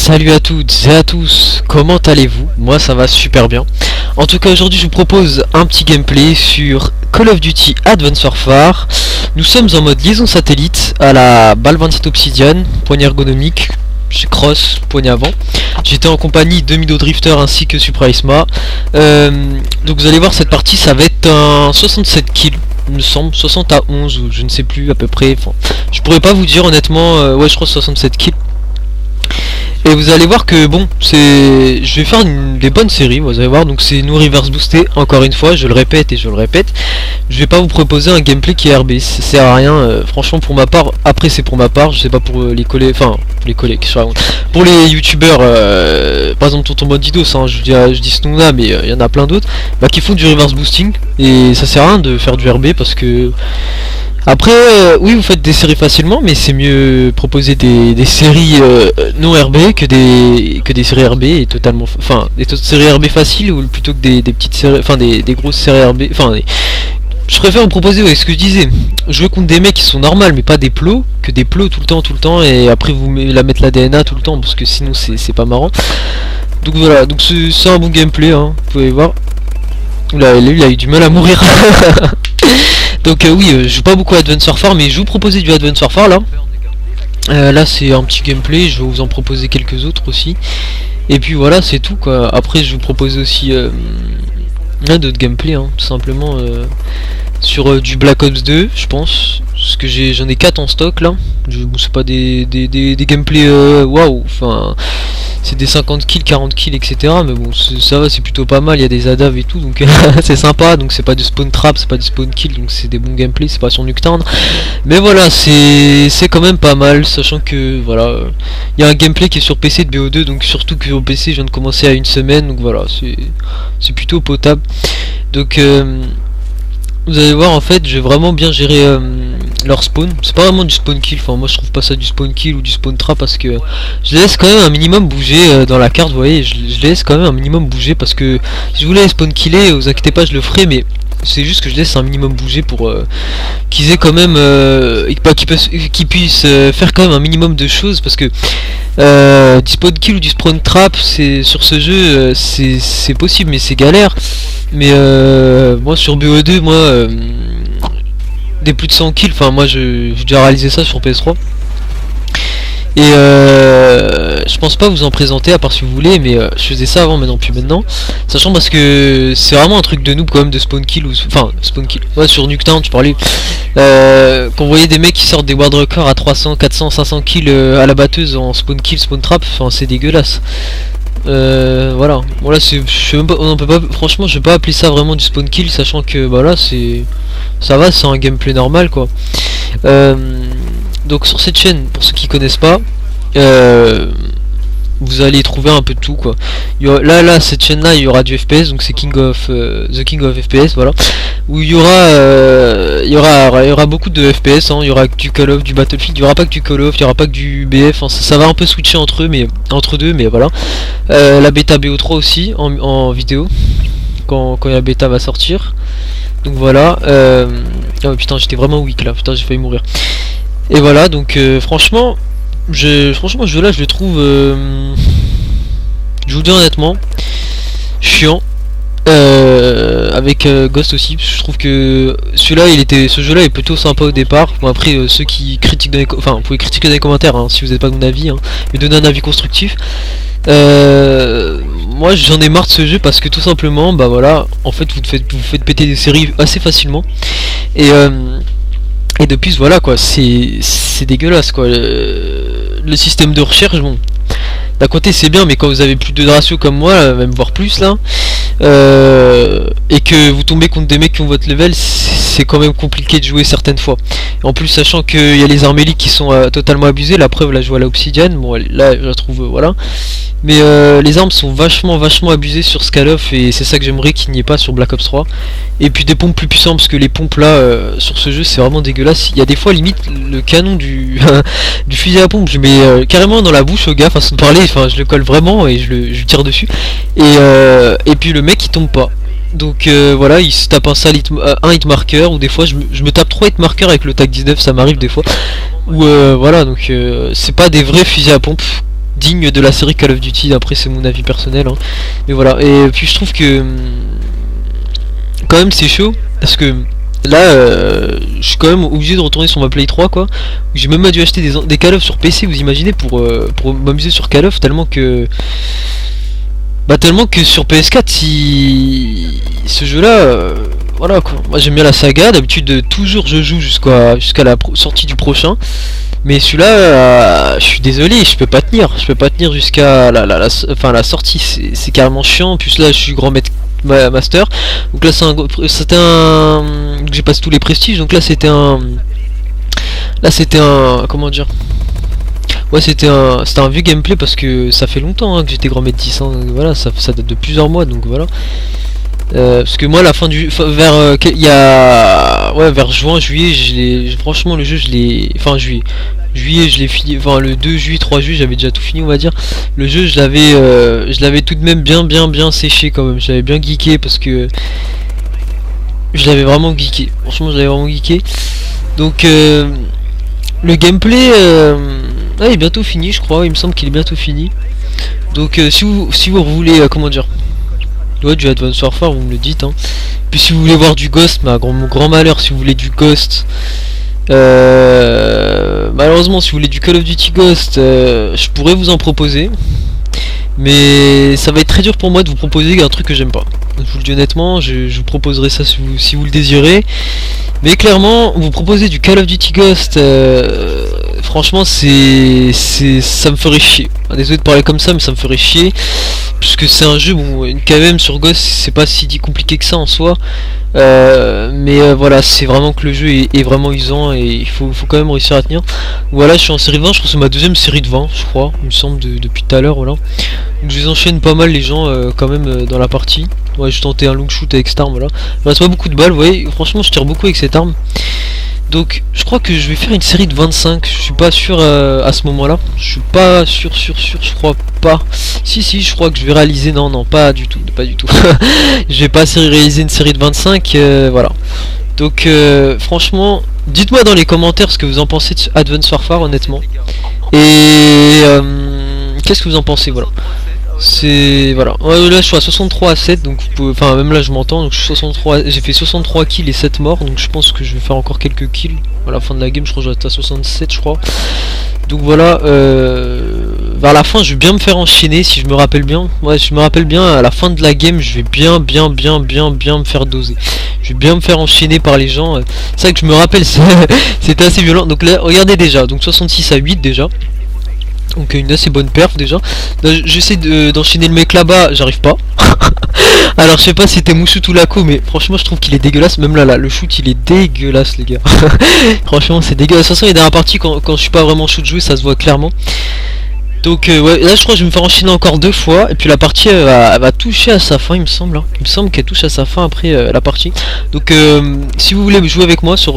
Salut à toutes et à tous, comment allez-vous? Moi ça va super bien. En tout cas aujourd'hui je vous propose un petit gameplay sur Call of Duty Advanced Warfare. Nous sommes en mode liaison satellite à la balle 27 Obsidian, poignée ergonomique, cross, poignée avant. J'étais en compagnie de Mido Drifter ainsi que Supra Isma. Donc vous allez voir, cette partie ça va être un 67 kills. Il me semble 60 à 11 ou je ne sais plus à peu près, enfin, je pourrais pas vous dire honnêtement, ouais je crois 67 kills. Et vous allez voir que bon, je vais faire des bonnes séries, vous allez voir. Donc c'est nous reverse boosté, encore une fois, je le répète et je le répète. Je vais pas vous proposer un gameplay qui est RB, ça sert à rien, franchement pour ma part. Après c'est pour ma part, je sais pas pour les collègues, enfin pour les collègues, pour les youtubeurs, par exemple Tonton Bandidos, hein, je dis ce nom là, mais il y en a plein d'autres qui font du reverse boosting. Et ça sert à rien de faire du RB parce que... Après, oui, vous faites des séries facilement, mais c'est mieux proposer des séries non RB que des séries RB et totalement, enfin, des séries RB faciles ou plutôt que des petites séries, enfin des grosses séries RB, enfin, je préfère vous proposer, ouais, ce que je disais, jouer contre des mecs qui sont normaux, mais pas des plots, que des plots tout le temps, et après vous la mettre la DNA tout le temps, parce que sinon c'est pas marrant. Donc voilà, donc c'est un bon gameplay, hein, vous pouvez voir. Là, il a eu du mal à mourir. Donc oui, je joue pas beaucoup à Advanced Warfare, mais je vous proposais du Advanced Warfare là. Là c'est un petit gameplay, je vais vous en proposer quelques autres aussi. Et puis voilà, c'est tout quoi. Après je vous propose aussi d'autres gameplays, hein, tout simplement sur du Black Ops 2, je pense. Parce que j'en ai 4 en stock là. Bon, c'est pas des gameplays waouh, enfin... C'est des 50 kills, 40 kills, etc. Mais bon, ça va, c'est plutôt pas mal. Il y a des ADAV et tout, donc c'est sympa. Donc c'est pas du spawn trap, c'est pas du spawn kill, donc c'est des bons gameplays. C'est pas sur Nuketown. Mais voilà, c'est quand même pas mal, sachant que voilà, il y a un gameplay qui est sur PC de BO2, donc surtout que sur PC, je viens de commencer à une semaine, donc voilà, c'est plutôt potable. Donc vous allez voir, en fait, j'ai vraiment bien géré leur spawn. C'est pas vraiment du spawn kill, enfin moi je trouve pas ça du spawn kill ou du spawn trap, parce que je laisse quand même un minimum bouger dans la carte, vous voyez, je laisse quand même un minimum bouger, parce que si je voulais spawn killer, vous inquiétez pas, je le ferai, mais c'est juste que je laisse un minimum bouger pour qu'ils aient quand même qu'ils puissent faire quand même un minimum de choses, parce que du spawn kill ou du spawn trap, c'est sur ce jeu c'est possible, mais c'est galère. Mais moi sur BO2, moi des plus de 100 kills, enfin moi j'ai déjà réalisé ça sur PS3. Et je pense pas vous en présenter à part si vous voulez, mais je faisais ça avant, maintenant plus maintenant. Sachant parce que c'est vraiment un truc de noob quand même de spawn kill, ou enfin spawn kill. Ouais, sur Nuketown tu parlais. Quand vous voyez des mecs qui sortent des world records à 300, 400, 500 kills à la batteuse en spawn kill, spawn trap, enfin c'est dégueulasse. Voilà, on peut pas, franchement je vais pas appeler ça vraiment du spawn kill, sachant que voilà, ça va, c'est un gameplay normal quoi. Donc sur cette chaîne, pour ceux qui connaissent pas, vous allez trouver un peu de tout quoi. Là cette chaîne là, il y aura du FPS, donc c'est The King of FPS, voilà, où il y aura beaucoup de FPS, hein. Il y aura que du Call of, du Battlefield, il y aura pas que du Call of, il y aura pas que du BF, hein. Ça va un peu switcher entre deux, mais voilà. La bêta BO3 aussi en vidéo quand la bêta va sortir, donc voilà. Oh putain, j'étais vraiment weak là, putain, j'ai failli mourir. Et voilà, donc franchement ce jeu là je le trouve, je vous le dis honnêtement, chiant. Avec Ghost aussi, je trouve que ce jeu là est plutôt sympa au départ. Bon, après ceux qui critiquent vous pouvez critiquer dans les commentaires, hein, si vous n'avez pas mon avis, hein, mais donner un avis constructif. Moi j'en ai marre de ce jeu parce que tout simplement, bah voilà, en fait vous faites péter des séries assez facilement, et de plus voilà quoi, c'est dégueulasse quoi. Le système de recherche, bon, d'un côté c'est bien, mais quand vous avez plus de ratio comme moi, même voire plus là, et que vous tombez contre des mecs qui ont votre level, c'est quand même compliqué de jouer certaines fois. En plus, sachant qu'il y a les armes élites qui sont totalement abusées, la preuve là je vois la Obsidian, bon là je la trouve voilà. Mais les armes sont vachement abusées sur Call of, et c'est ça que j'aimerais qu'il n'y ait pas sur Black Ops 3. Et puis des pompes plus puissantes, parce que les pompes là sur ce jeu c'est vraiment dégueulasse. Il y a des fois limite le canon du fusil à pompe, je mets carrément dans la bouche au gars, façon de parler, enfin je le colle vraiment et je tire dessus. Et puis le mec il tombe pas. Donc voilà, il se tape un hit marker, ou des fois je me tape 3 hit markers avec le tag 19, ça m'arrive des fois. Ou voilà, donc c'est pas des vrais fusils à pompe. digne de la série Call of Duty. Après c'est mon avis personnel, hein. Mais voilà, et puis je trouve que quand même c'est chaud parce que là je suis quand même obligé de retourner sur ma Play 3 quoi. J'ai même dû acheter des Call of sur PC, vous imaginez, pour m'amuser sur Call of, tellement que sur PS4 si ce jeu là voilà quoi. Moi j'aime bien la saga, d'habitude toujours je joue jusqu'à la sortie du prochain. Mais celui-là, je suis désolé, je peux pas tenir jusqu'à la sortie, c'est carrément chiant. En plus là, je suis grand maître master, donc là c'était un, j'ai passé tous les prestiges, donc là c'était un, comment dire, ouais c'était un vieux gameplay parce que ça fait longtemps hein, que j'étais grand maître 10, hein, donc voilà, ça date de plusieurs mois, donc voilà. Parce que moi la fin du vers il y a ouais vers juin juillet franchement le jeu je l'ai, enfin juillet je l'ai fini, enfin le 2 juillet 3 juillet j'avais déjà tout fini on va dire. Le jeu je l'avais tout de même bien séché quand même, je l'avais bien geeké parce que je l'avais vraiment geeké, franchement je l'avais vraiment geeké. Donc le gameplay il est bientôt fini je crois, il me semble qu'il est bientôt fini. Donc si vous voulez comment dire, ouais, du Advanced Warfare, vous me le dites, hein. Puis si vous voulez voir du Ghost, mon grand malheur, si vous voulez du Ghost, malheureusement, si vous voulez du Call of Duty Ghost, je pourrais vous en proposer. Mais ça va être très dur pour moi de vous proposer un truc que j'aime pas. Je vous le dis honnêtement, je vous proposerai ça si vous le désirez. Mais clairement, vous proposez du Call of Duty Ghost, franchement, ça me ferait chier. Désolé de parler comme ça, mais ça me ferait chier. Puisque c'est un jeu, bon, une KVM sur Ghost, c'est pas si compliqué que ça en soi. Mais voilà, c'est vraiment que le jeu est vraiment usant et il faut quand même réussir à tenir. Voilà, je suis en série de 20, je crois que c'est ma deuxième série de 20, je crois, il me semble, depuis tout à l'heure, voilà. Donc je les enchaîne pas mal les gens quand même dans la partie. Ouais, je tentais un long shoot avec cette arme, voilà. Il reste pas beaucoup de balles, vous voyez, franchement je tire beaucoup avec cette arme. Donc je crois que je vais faire une série de 25, je suis pas sûr à ce moment là. Je suis pas sûr, je crois pas. Si, je crois que je vais réaliser, non, pas du tout. Je vais pas réaliser une série de 25, voilà. Donc franchement, dites-moi dans les commentaires ce que vous en pensez de Advanced Warfare honnêtement. Et qu'est-ce que vous en pensez, voilà. C'est voilà, là je suis à 63 à 7, donc vous pouvez, enfin même là je m'entends, donc je suis 63, j'ai fait 63 kills et 7 morts, donc je pense que je vais faire encore quelques kills à la fin de la game. Je crois que je vais être à 67 je crois. Donc voilà, vers la fin je vais bien me faire enchaîner si je me rappelle bien. Ouais, je me rappelle bien, à la fin de la game je vais bien me faire doser. Je vais bien me faire enchaîner par les gens. C'est vrai que je me rappelle, c'était assez violent. Donc là regardez déjà, donc 66 à 8 déjà. Donc une assez bonne perf déjà. J'essaie d'enchaîner le mec là-bas, j'arrive pas. Alors je sais pas si c'était Moussou ou Laco, mais franchement je trouve qu'il est dégueulasse. Même là, le shoot il est dégueulasse les gars. Franchement c'est dégueulasse. De toute façon les dernières parties quand je suis pas vraiment shoot joué, ça se voit clairement. Donc ouais, là je crois que je vais me faire enchaîner encore 2 fois. Et puis la partie elle va toucher à sa fin il me semble, hein. Il me semble qu'elle touche à sa fin après la partie. Donc si vous voulez jouer avec moi sur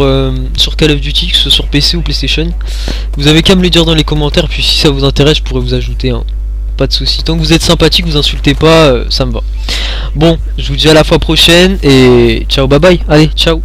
Call of Duty, que ce soit sur PC ou PlayStation, vous avez qu'à me le dire dans les commentaires. Puis si ça vous intéresse je pourrais vous ajouter, hein. Pas de soucis. Tant que vous êtes sympathique, vous insultez pas, ça me va. Bon, je vous dis à la fois prochaine et ciao, bye bye. Allez, ciao.